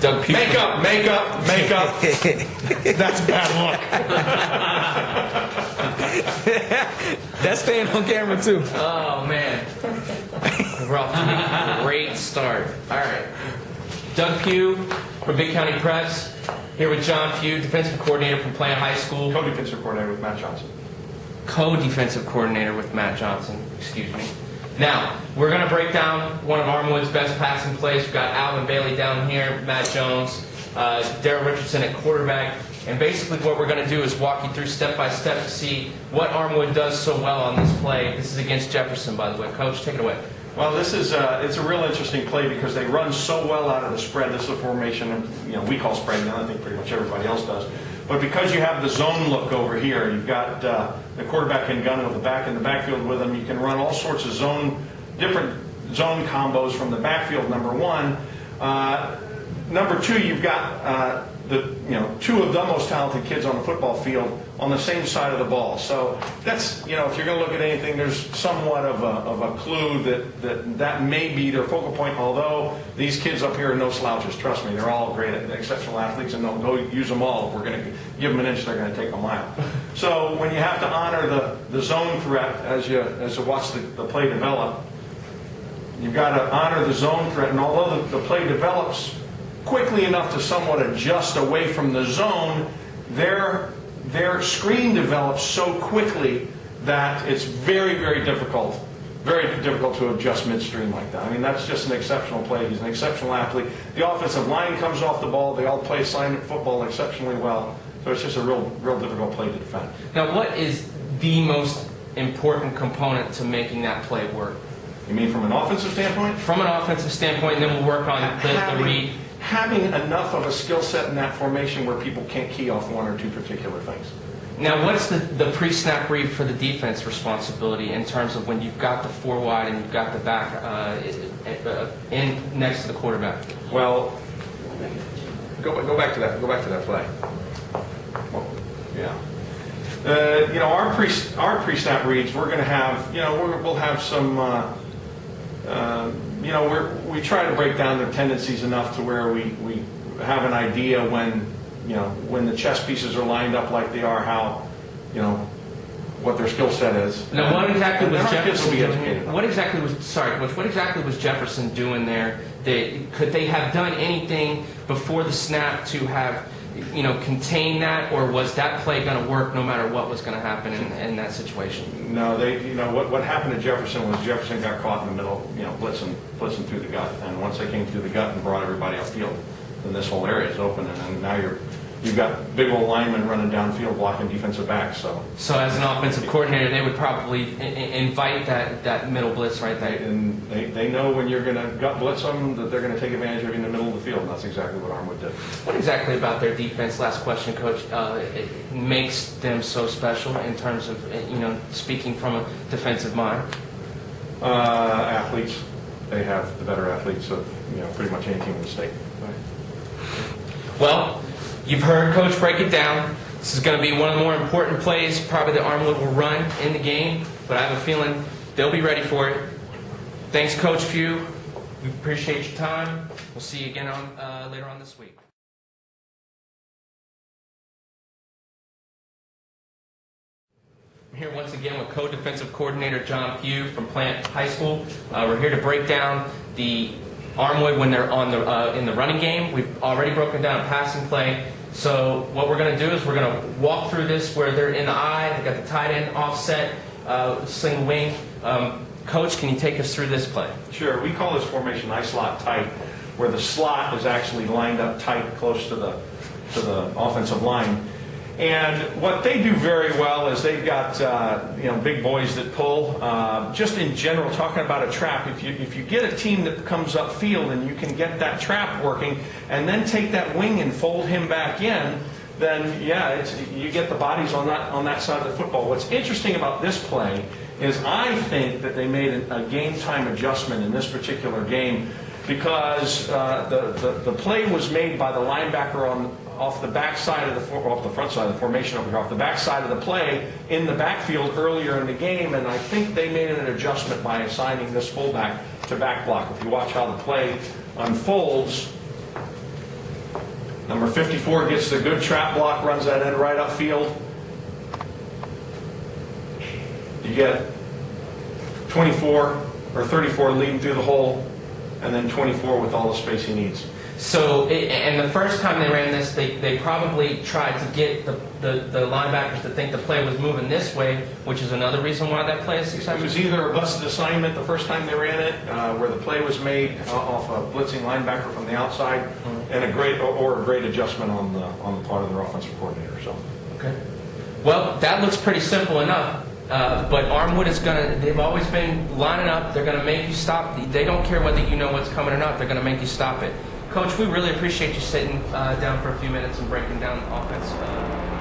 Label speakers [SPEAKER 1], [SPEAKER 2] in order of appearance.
[SPEAKER 1] Doug Pugh.
[SPEAKER 2] Make up. That's bad luck.
[SPEAKER 3] That's staying on camera too.
[SPEAKER 1] Oh man, we're off to a great start. All right, Doug Pugh from Big County Preps here with John Few, defensive coordinator from Plant High School.
[SPEAKER 2] Co-defensive coordinator with Matt Johnson.
[SPEAKER 1] Co-defensive coordinator with Matt Johnson. Excuse me. Now, we're going to break down one of Armwood's best passing plays. We've got Alvin Bailey down here, Matt Jones, Darrell Richardson at quarterback. And basically what we're going to do is walk you through step by step to see what Armwood does so well on this play. This is against Jefferson, by the way. Coach, take it away.
[SPEAKER 2] Well, this is it's a real interesting play because they run so well out of the spread. This is a formation, we call spread now. I think pretty much everybody else does. But because you have the zone look over here, you've got the quarterback in gun with the back in the backfield with him. You can run all sorts of different zone combos from the backfield. Number one. Number two, you've got two of the most talented kids on the football field on the same side of the ball. So that's, if you're going to look at anything, there's somewhat of a clue that may be their focal point, although these kids up here are no slouches. Trust me, they're all great, exceptional athletes, and they'll go use them all. If we're going to give them an inch, they're going to take a mile. So when you have to honor the zone threat as you watch the play develop, you've got to honor the zone threat, and although the play develops quickly enough to somewhat adjust away from the zone, their screen develops so quickly that it's very, very difficult to adjust midstream like that. I mean, that's just an exceptional play. He's an exceptional athlete. The offensive line comes off the ball. They all play assignment football exceptionally well. So it's just a real difficult play to defend.
[SPEAKER 1] Now, what is the most important component to making that play work?
[SPEAKER 2] You mean from an offensive standpoint?
[SPEAKER 1] From an offensive standpoint, and then we'll work on the read.
[SPEAKER 2] Having enough of a skill set in that formation where people can't key off one or two particular things.
[SPEAKER 1] Now, what's the pre-snap read for the defense responsibility in terms of when you've got the four wide and you've got the back in next to the quarterback?
[SPEAKER 2] Well, go back to that. Go back to that play. Well, yeah. Our pre-snap reads, we're going to have, we'll have some. We try to break down their tendencies enough to where we have an idea when the chess pieces are lined up like they are, how, what their skill set is.
[SPEAKER 1] Now, what exactly was Jefferson
[SPEAKER 2] doing?
[SPEAKER 1] What exactly was Jefferson doing there? Could they have done anything before the snap to have, contain that, or was that play going to work no matter what was going to happen in that situation?
[SPEAKER 2] No, what happened to Jefferson was Jefferson got caught in the middle, blitzing through the gut, and once they came through the gut and brought everybody upfield, then this whole area is open, and then now you've got big old linemen running downfield blocking defensive backs. So
[SPEAKER 1] as an offensive coordinator, they would probably invite that middle blitz right there.
[SPEAKER 2] And they know when you're going to gut blitz them that they're going to take advantage of you in the middle of the field, and that's exactly what Armwood did.
[SPEAKER 1] What exactly about their defense, last question, Coach, it makes them so special in terms of, speaking from a defensive mind?
[SPEAKER 2] Athletes. They have the better athletes of pretty much any team in the state.
[SPEAKER 1] Right. Well, you've heard Coach break it down. This is going to be one of the more important plays probably that Armwood will run in the game, but I have a feeling they'll be ready for it. Thanks, Coach Few. We appreciate your time. We'll see you again later on this week. I'm here once again with co-defensive coordinator John Few from Plant High School. We're here to break down the Armwood when they're on in the running game. We've already broken down a passing play. So what we're going to do is we're going to walk through this where they're in the eye. They've got the tight end offset, sling wing. Coach, can you take us through this play?
[SPEAKER 2] Sure. We call this formation I-slot tight, where the slot is actually lined up tight close to the offensive line. And what they do very well is they've got big boys that pull. Just in general, talking about a trap, if you get a team that comes upfield and you can get that trap working, and then take that wing and fold him back in, then you get the bodies on that side of the football. What's interesting about this play is I think that they made a game time adjustment in this particular game because the play was made by the linebacker off the back side of off the front side of the formation over here, off the back side of the play in the backfield earlier in the game, and I think they made an adjustment by assigning this fullback to back block. If you watch how the play unfolds, Number 54 gets the good trap block, runs that end right upfield. You get 24 or 34 leading through the hole, and then 24 with all the space he needs.
[SPEAKER 1] So, and the first time they ran this, they probably tried to get the linebackers to think the play was moving this way, which is another reason why that play is
[SPEAKER 2] It
[SPEAKER 1] successful.
[SPEAKER 2] was either a busted assignment the first time they ran it, where the play was made off a blitzing linebacker from the outside, and a great adjustment on the part of their offensive coordinator. So,
[SPEAKER 1] Okay. Well, that looks pretty simple enough. But Armwood is they've always been lining up. They're going to make you stop. They don't care whether you know what's coming or not. They're going to make you stop it. Coach, we really appreciate you sitting down for a few minutes and breaking down the offense.